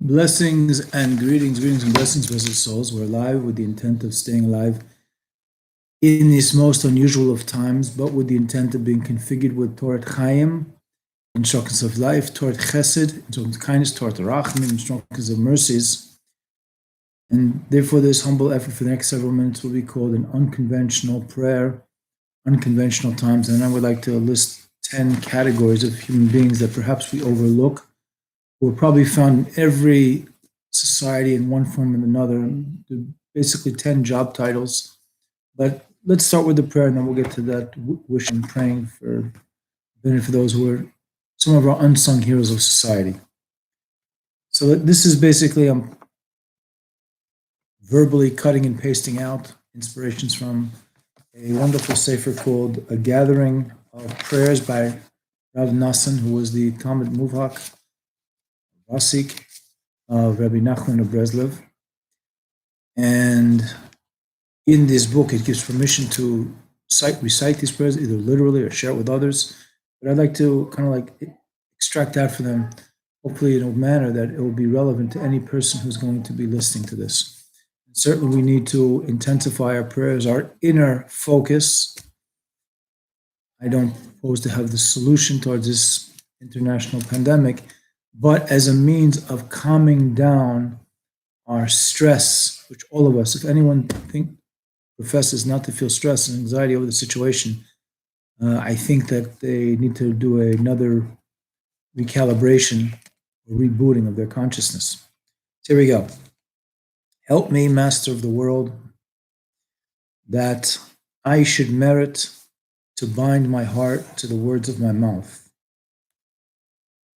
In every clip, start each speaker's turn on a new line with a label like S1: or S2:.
S1: Blessings and greetings and blessings, blessed souls. We're alive with the intent of staying alive in this most unusual of times, but with the intent of being configured with Torah Chaim, instructions of life, Torah Chesed, instructions of kindness, Torah Rachmim, instructions of mercies. And therefore, this humble effort for the next several minutes will be called an unconventional prayer, unconventional times. And I would like to list 10 categories of human beings that perhaps we overlook, who are probably found in every society in one form or another. They're basically 10 job titles. But let's start with the prayer, and then we'll get to that wish and praying for those who are some of our unsung heroes of society. So this is basically verbally cutting and pasting out inspirations from a wonderful sefer called A Gathering of Prayers by Rav Nassan, who was the Talmud Muvhak Vasik of Rabbi Nachman of Breslev. And in this book, it gives permission to recite these prayers, either literally or share it with others. But I'd like to kind of like extract out for them, hopefully in a manner that it will be relevant to any person who's going to be listening to this. And certainly we need to intensify our prayers, our inner focus. I don't propose to have the solution towards this international pandemic, but as a means of calming down our stress, which all of us, if anyone professes not to feel stress and anxiety over the situation, I think that they need to do another recalibration or rebooting of their consciousness. So here we go. Help me, Master of the world, that I should merit to bind my heart to the words of my mouth.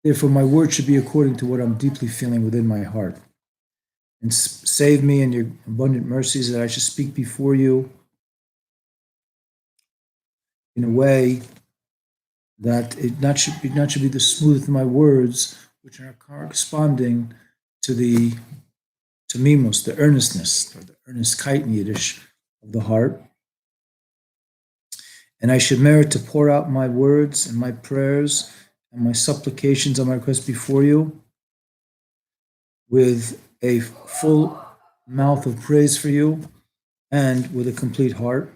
S1: Therefore, my words should be according to what I'm deeply feeling within my heart. And save me in your abundant mercies that I should speak before you in a way that it should be the smooth of my words, which are corresponding to the mimos, the earnestness, or the earnestkeit in Yiddish of the heart. And I should merit to pour out my words and my prayers and my supplications and my requests before you with a full mouth of praise for you and with a complete heart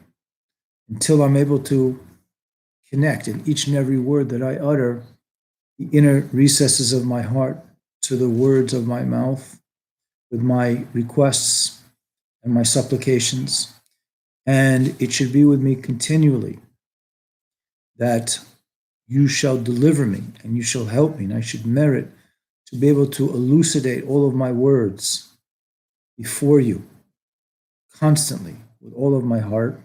S1: until I'm able to connect in each and every word that I utter the inner recesses of my heart to the words of my mouth with my requests and my supplications. And it should be with me continually that you shall deliver me and you shall help me, and I should merit to be able to elucidate all of my words before you constantly with all of my heart,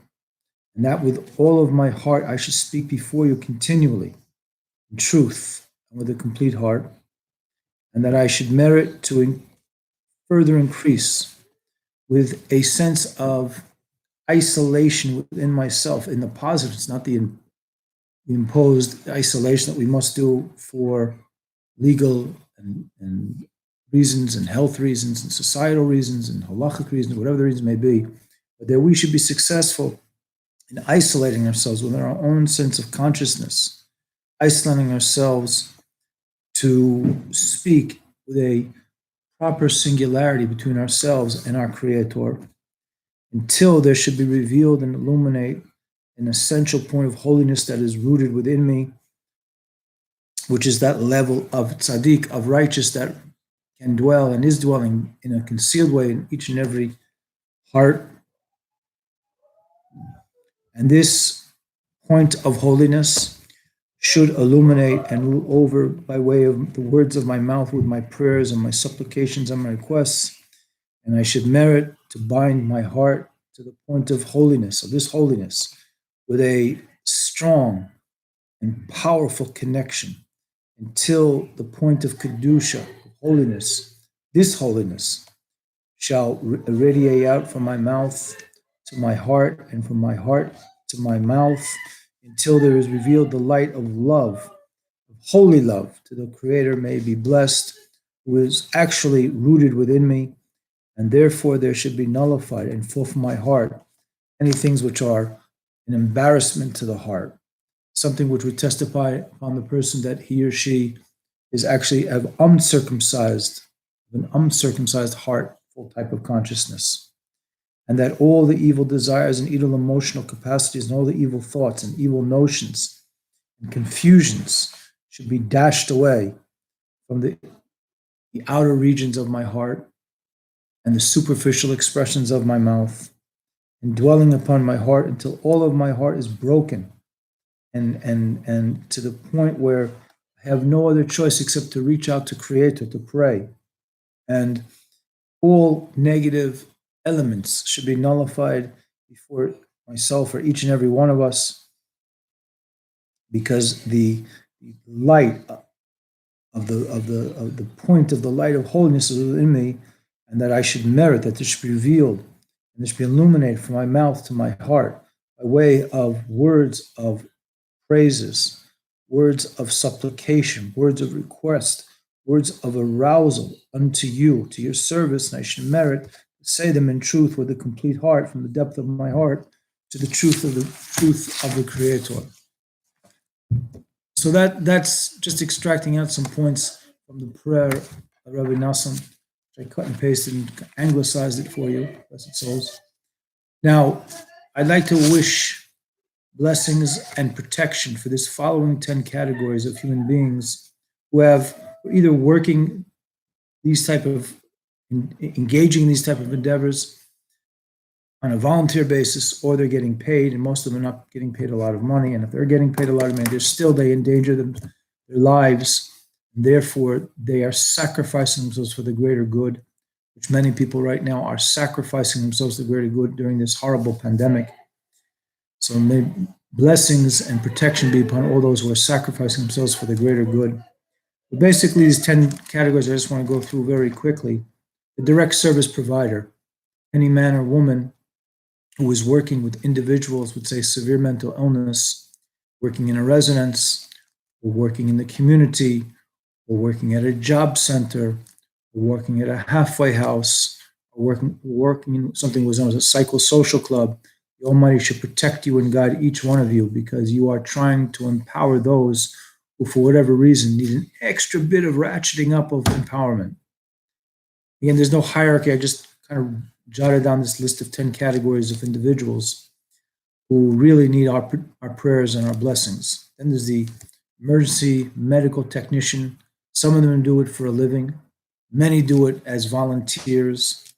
S1: and that with all of my heart I should speak before you continually in truth and with a complete heart, and that I should merit to further increase with a sense of isolation within myself in the positive. It's not the imposed isolation that we must do for legal and reasons and health reasons and societal reasons and halachic reasons, whatever the reasons may be, but that we should be successful in isolating ourselves within our own sense of consciousness, isolating ourselves to speak with a proper singularity between ourselves and our Creator, until there should be revealed and illuminate an essential point of holiness that is rooted within me, which is that level of tzaddik, of righteous, that can dwell and is dwelling in a concealed way in each and every heart. And this point of holiness should illuminate and rule over by way of the words of my mouth with my prayers and my supplications and my requests. And I should merit to bind my heart to the point of holiness, of this holiness, with a strong and powerful connection until the point of kedusha, holiness. This holiness shall radiate out from my mouth to my heart, and from my heart to my mouth, until there is revealed the light of love, of holy love to the Creator may be blessed, who is actually rooted within me, and therefore there should be nullified and full from my heart any things which are an embarrassment to the heart, something which would testify upon the person that he or she is actually of uncircumcised of an uncircumcised heartful type of consciousness. And that all the evil desires and evil emotional capacities and all the evil thoughts and evil notions and confusions should be dashed away from the outer regions of my heart and the superficial expressions of my mouth, and dwelling upon my heart until all of my heart is broken and to the point where I have no other choice except to reach out to Creator to pray. And all negative elements should be nullified before myself or each and every one of us, because the light of the point of the light of holiness is within me, and that I should merit that this should be revealed and this should be illuminated from my mouth to my heart by way of words of praises, words of supplication, words of request, words of arousal unto you, to your service, and I should merit to say them in truth with a complete heart, from the depth of my heart to the truth of the Creator. So that's just extracting out some points from the prayer of Rabbi Nassim, which I cut and pasted and anglicized it for you, blessed souls. Now, I'd like to wish blessings and protection for this following 10 categories of human beings who are either working these type of, engaging in these type of endeavors on a volunteer basis, or they're getting paid, and most of them are not getting paid a lot of money. And if they're getting paid a lot of money, they endanger their lives. And therefore, they are sacrificing themselves for the greater good, which many people right now are sacrificing themselves for the greater good during this horrible pandemic. So may blessings and protection be upon all those who are sacrificing themselves for the greater good. But basically, these 10 categories I just want to go through very quickly. The direct service provider, any man or woman who is working with individuals with, say, severe mental illness, working in a residence, or working in the community, or working at a job center, or working at a halfway house, or working in something that was known as a psychosocial club. The Almighty should protect you and guide each one of you, because you are trying to empower those who, for whatever reason, need an extra bit of ratcheting up of empowerment. Again, there's no hierarchy. I just kind of jotted down this list of 10 categories of individuals who really need our prayers and our blessings. Then there's the emergency medical technician. Some of them do it for a living. Many do it as volunteers,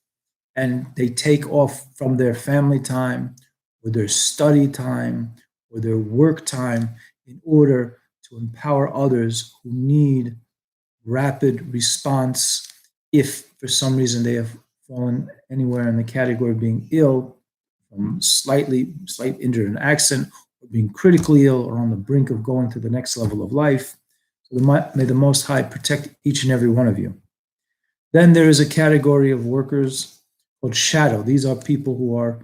S1: and they take off from their family time or their study time or their work time in order to empower others who need rapid response if for some reason they have fallen anywhere in the category of being ill, from slight injury in an accident, or being critically ill, or on the brink of going to the next level of life. So may the Most High protect each and every one of you. Then there is a category of workers called shadow. These are people who are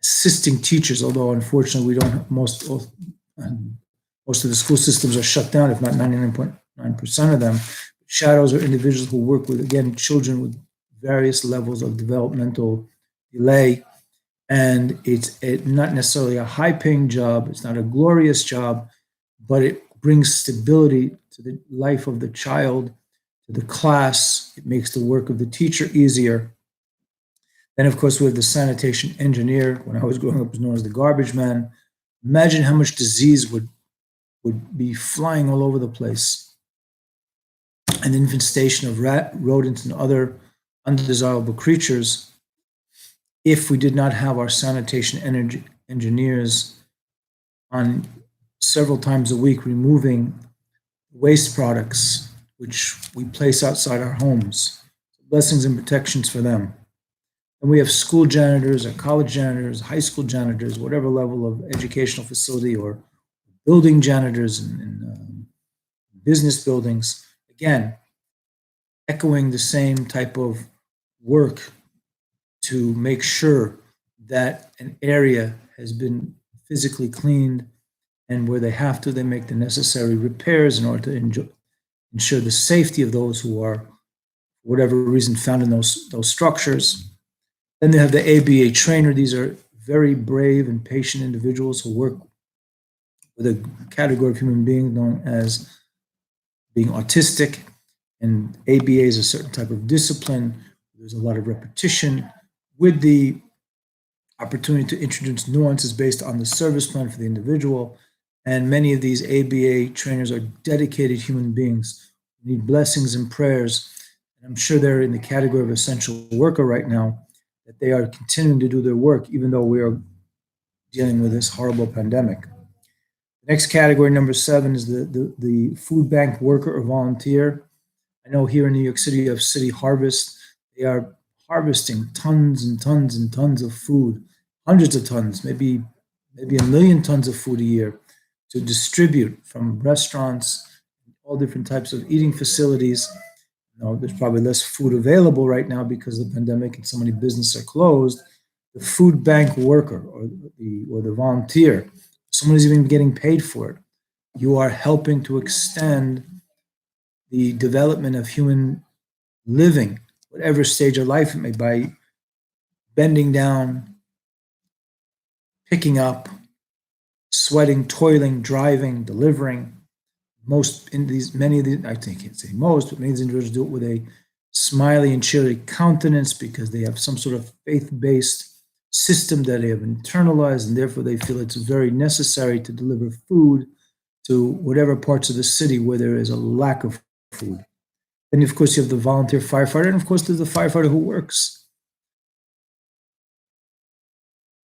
S1: assisting teachers, although unfortunately we don't have most of the school systems are shut down, if not 99.9% of them. Shadows are individuals who work with, again, children with various levels of developmental delay. And it's not necessarily a high-paying job. It's not a glorious job, but it brings stability to the life of the child, to the class. It makes the work of the teacher easier. Then, of course, we have the sanitation engineer. When I was growing up, it was known as the garbage man. Imagine how much disease would be flying all over the place. An infestation of rodents and other undesirable creatures if we did not have our sanitation engineers on several times a week removing waste products which we place outside our homes. Blessings and protections for them. And we have school janitors or college janitors, high school janitors, whatever level of educational facility, or building janitors in business buildings. Again, echoing the same type of work to make sure that an area has been physically cleaned, and where they have to, they make the necessary repairs in order to ensure the safety of those who are, for whatever reason, found in those structures. Then they have the ABA trainer. These are very brave and patient individuals who work with a category of human beings known as being autistic, And ABA is a certain type of discipline. There's a lot of repetition with the opportunity to introduce nuances based on the service plan for the individual. And many of these ABA trainers are dedicated human beings who need blessings and prayers. And I'm sure they're in the category of essential worker right now, that they are continuing to do their work, even though we are dealing with this horrible pandemic. The next category, number 7, is the food bank worker or volunteer. I know here in New York City, you have City Harvest. They are harvesting tons and tons and tons of food, hundreds of tons, maybe a million tons of food a year to distribute from restaurants, all different types of eating facilities. There's probably less food available right now because of the pandemic and so many businesses are closed. The food bank worker or the volunteer, someone who's even getting paid for it, you are helping to extend the development of human living, whatever stage of life it may be, by bending down, picking up, sweating, toiling, driving, delivering. Many of these, I can't say most, but many of these individuals do it with a smiley and cheery countenance because they have some sort of faith-based system that they have internalized, and therefore they feel it's very necessary to deliver food to whatever parts of the city where there is a lack of food. Then, of course, you have the volunteer firefighter, and of course, there's the firefighter who works.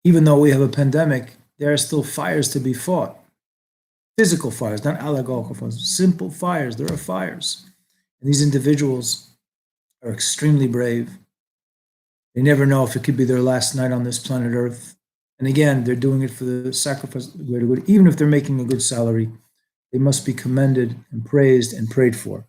S1: Even though we have a pandemic, there are still fires to be fought. Physical fires, not allegorical fires, simple fires. There are fires. And these individuals are extremely brave. They never know if it could be their last night on this planet Earth. And again, they're doing it for the sacrifice of the greater good. Even if they're making a good salary, they must be commended and praised and prayed for.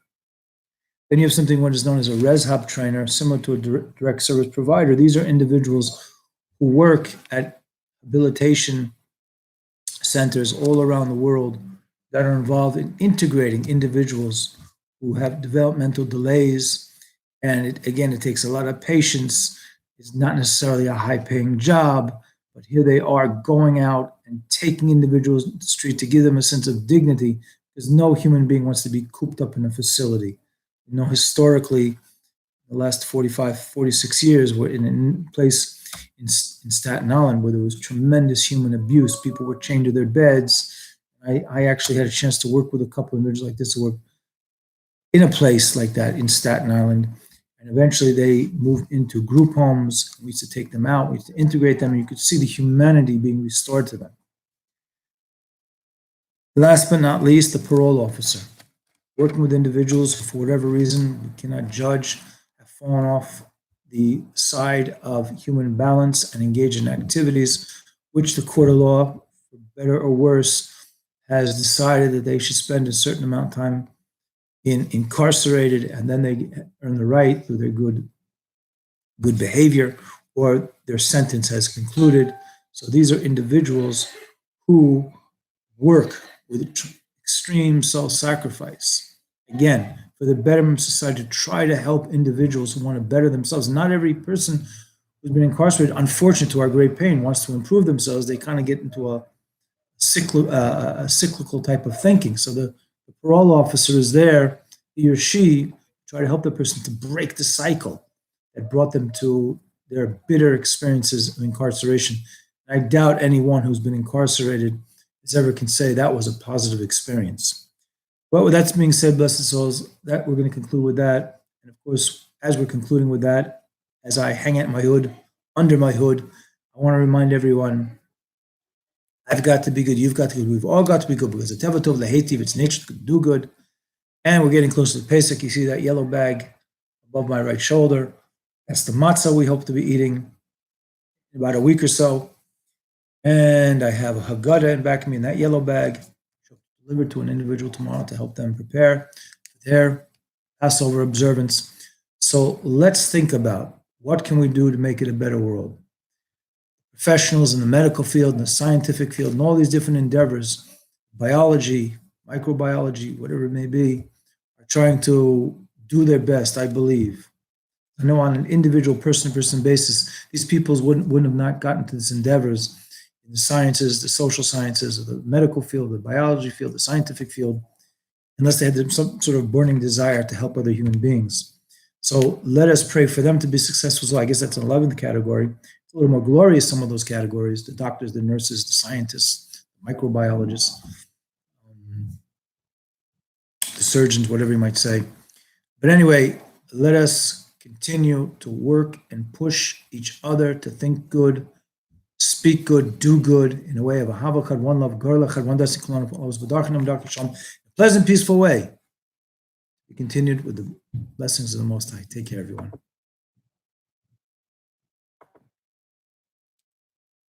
S1: Then you have something what is known as a ResHop trainer, similar to a direct service provider. These are individuals who work at habilitation centers all around the world that are involved in integrating individuals who have developmental delays. And it takes a lot of patience. It's not necessarily a high-paying job, but here they are going out and taking individuals to the street to give them a sense of dignity, because no human being wants to be cooped up in a facility. Historically, the last 45, 46 years, we're in a place in Staten Island where there was tremendous human abuse. People were chained to their beds. I actually had a chance to work with a couple of individuals like this who were in a place like that in Staten Island. And eventually they moved into group homes. We used to take them out. We used to integrate them, and you could see the humanity being restored to them. Last but not least, the parole officer. Working with individuals who, for whatever reason, we cannot judge, have fallen off the side of human balance and engage in activities which the court of law, for better or worse, has decided that they should spend a certain amount of time incarcerated, and then they earn the right through their good behavior, or their sentence has concluded. So these are individuals who work with extreme self-sacrifice, again, for the betterment of society, to try to help individuals who want to better themselves. Not every person who's been incarcerated, unfortunate to our great pain, wants to improve themselves. They kind of get into a cyclical type of thinking. So the parole officer is there, he or she, try to help the person to break the cycle that brought them to their bitter experiences of incarceration. I doubt anyone who's been incarcerated has ever can say that was a positive experience. Well, with that being said, blessed souls, that we're going to conclude with that. And of course, as we're concluding with that, as I hang out my hood, under my hood, I want to remind everyone, I've got to be good, you've got to be good, we've all got to be good, because the Teva Tov Lehetiv, it's nature to do good. And we're getting close to the Pesach. You see that yellow bag above my right shoulder. That's the matzah we hope to be eating in about a week or so. And I have a Haggadah in back of me in that yellow bag, delivered to an individual tomorrow to help them prepare for their Passover observance. So let's think about, what can we do to make it a better world? Professionals in the medical field, in the scientific field, and all these different endeavors, biology, microbiology, whatever it may be, are trying to do their best, I believe. I know on an individual person-to-person basis, these peoples wouldn't have not gotten to these endeavors in the sciences, the social sciences, or the medical field, the biology field, the scientific field, unless they had some sort of burning desire to help other human beings. So let us pray for them to be successful. So I guess that's an 11th category. It's a little more glorious, some of those categories, the doctors, the nurses, the scientists, the microbiologists, the surgeons, whatever you might say. But anyway, let us continue to work and push each other to think good, speak good, do good in a way of a havachad, one love, garlachad, one dasik kolon of always v'darchanam, dark shalom, pleasant, peaceful way. We continued with the blessings of the Most High. Take care, everyone.